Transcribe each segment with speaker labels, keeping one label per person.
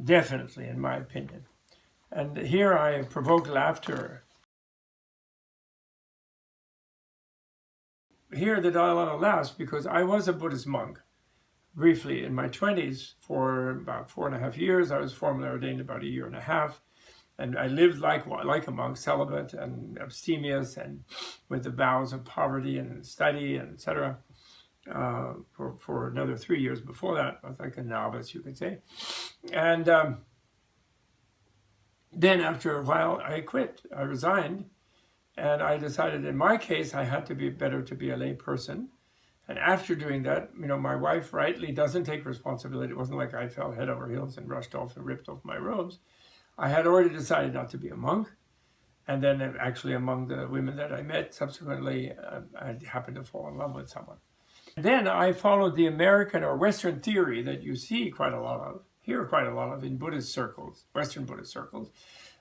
Speaker 1: definitely, in my opinion. And here I provoke laughter. Here the Dalai Lama laughs because I was a Buddhist monk briefly in my 20s for about 4.5 years. I was formally ordained about a year and a half. And I lived like a monk, celibate and abstemious, and with the vows of poverty and study, and etc. For another 3 years before that. I was like a novice, you could say. And then after a while, I quit. I resigned. And I decided in my case, I had to be better to be a lay person. And after doing that, you know, my wife rightly doesn't take responsibility. It wasn't like I fell head over heels and rushed off and ripped off my robes. I had already decided not to be a monk. And then actually among the women that I met subsequently, I happened to fall in love with someone. Then I followed the American or Western theory that you see quite a lot of, hear quite a lot of in Buddhist circles, Western Buddhist circles,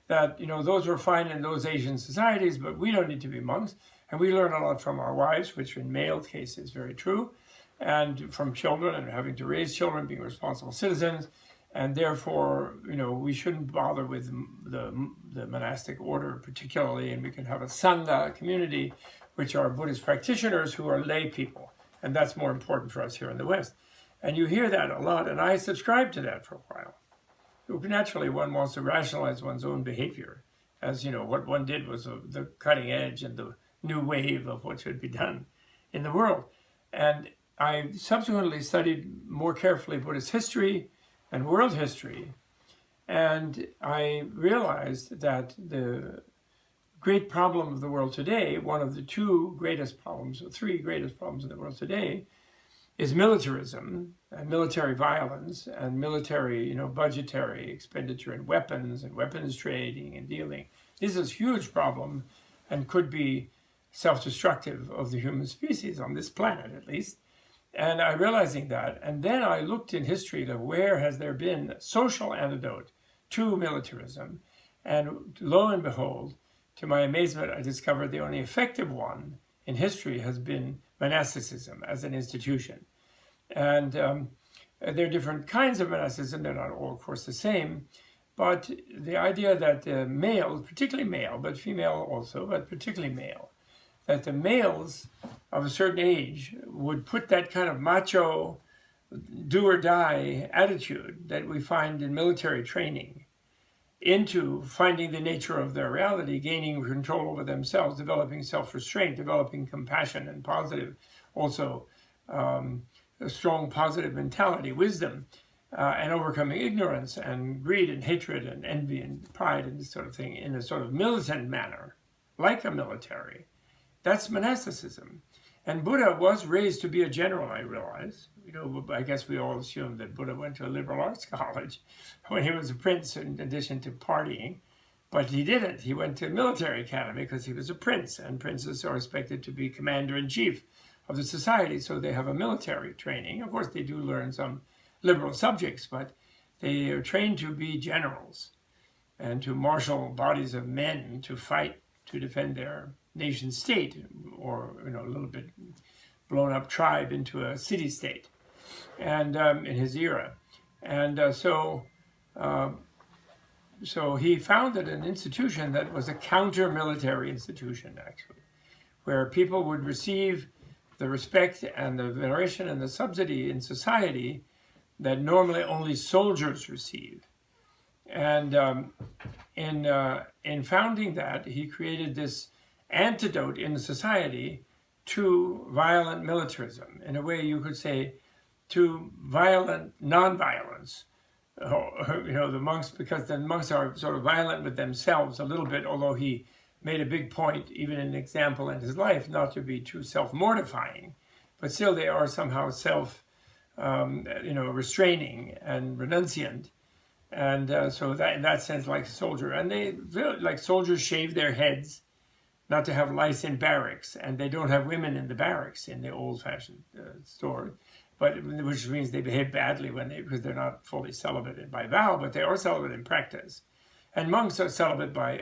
Speaker 1: that, you know, those were fine in those Asian societies, but we don't need to be monks. And we learn a lot from our wives, which in male case is very true, and from children and having to raise children, being responsible citizens. And therefore, you know, we shouldn't bother with the monastic order particularly, and we can have a Sangha community, which are Buddhist practitioners who are lay people. And that's more important for us here in the West. And you hear that a lot, and I subscribed to that for a while. Naturally, one wants to rationalize one's own behavior, as, you know, what one did was the cutting edge and the new wave of what should be done in the world. And I subsequently studied more carefully Buddhist history and world history, and I realized that the great problem of the world today, one of the two greatest problems, or three greatest problems in the world today, is militarism and military violence and military, you know, budgetary expenditure in weapons and weapons trading and dealing. This is a huge problem and could be self-destructive of the human species on this planet, at least. And I realizing that, and then I looked in history to where has there been a social antidote to militarism, and lo and behold, to my amazement, I discovered the only effective one in history has been monasticism as an institution. And there are different kinds of monasticism. They're not all, of course, the same. But the idea that the male, particularly male, but female also, but particularly male, that the males of a certain age would put that kind of macho, do or die attitude that we find in military training into finding the nature of their reality, gaining control over themselves, developing self-restraint, developing compassion and positive, also a strong positive mentality, wisdom, and overcoming ignorance and greed and hatred and envy and pride and this sort of thing in a sort of militant manner, like a military. That's monasticism. And Buddha was raised to be a general, I realize. You know, I guess we all assumed that Buddha went to a liberal arts college when he was a prince in addition to partying. But he didn't. He went to a military academy because he was a prince, and princes are expected to be commander-in-chief of the society, so they have a military training. Of course, they do learn some liberal subjects, but they are trained to be generals and to marshal bodies of men to fight to defend their nation state, or, you know, a little bit blown up tribe into a city state, and in his era. And so he founded an institution that was a counter-military institution, actually, where people would receive the respect and the veneration and the subsidy in society that normally only soldiers receive. And in founding that, he created this antidote in society to violent militarism. In a way, you could say, to violent non-violence. You know, the monks, because the monks are sort of violent with themselves a little bit, although he made a big point, even an example in his life, not to be too self-mortifying, but still they are somehow restraining and renunciant. And so that in that sense, like a soldier. And they, like soldiers, shave their heads not to have lice in barracks, and they don't have women in the barracks in the old-fashioned story, but which means they behave badly because they're not fully celibate by vow, but they are celibate in practice. And monks are celibate by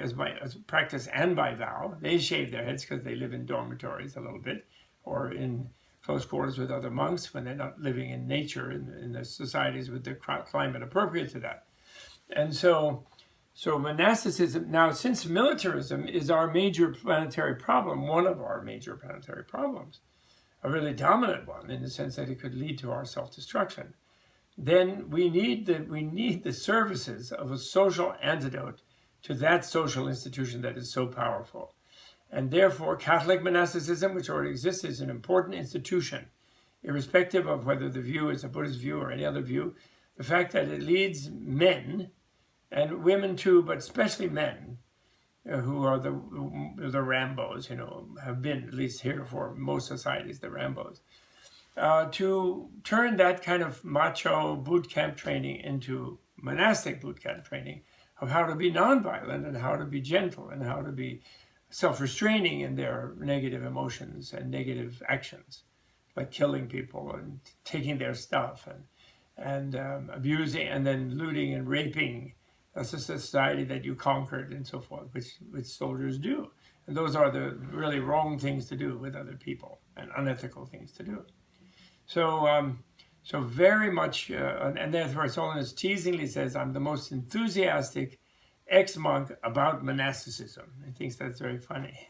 Speaker 1: practice and by vow. They shave their heads because they live in dormitories a little bit, or in close quarters with other monks when they're not living in nature in the societies with the climate appropriate to that. And so monasticism, now since militarism is our major planetary problem, one of our major planetary problems, a really dominant one in the sense that it could lead to our self-destruction, then we need the services of a social antidote to that social institution that is so powerful. And therefore, Catholic monasticism, which already exists, is an important institution, irrespective of whether the view is a Buddhist view or any other view. The fact that it leads men, and women too, but especially men, who are the Rambos, have been, at least heretofore, most societies, the Rambos, to turn that kind of macho boot camp training into monastic boot camp training of how to be nonviolent and how to be gentle and how to be self-restraining in their negative emotions and negative actions, like killing people and taking their stuff and abusing and then looting and raping. That's a society that you conquered and so forth, which soldiers do. And those are the really wrong things to do with other people and unethical things to do. So very much, and therefore His Holiness teasingly says, I'm the most enthusiastic ex-monk about monasticism. He thinks that's very funny.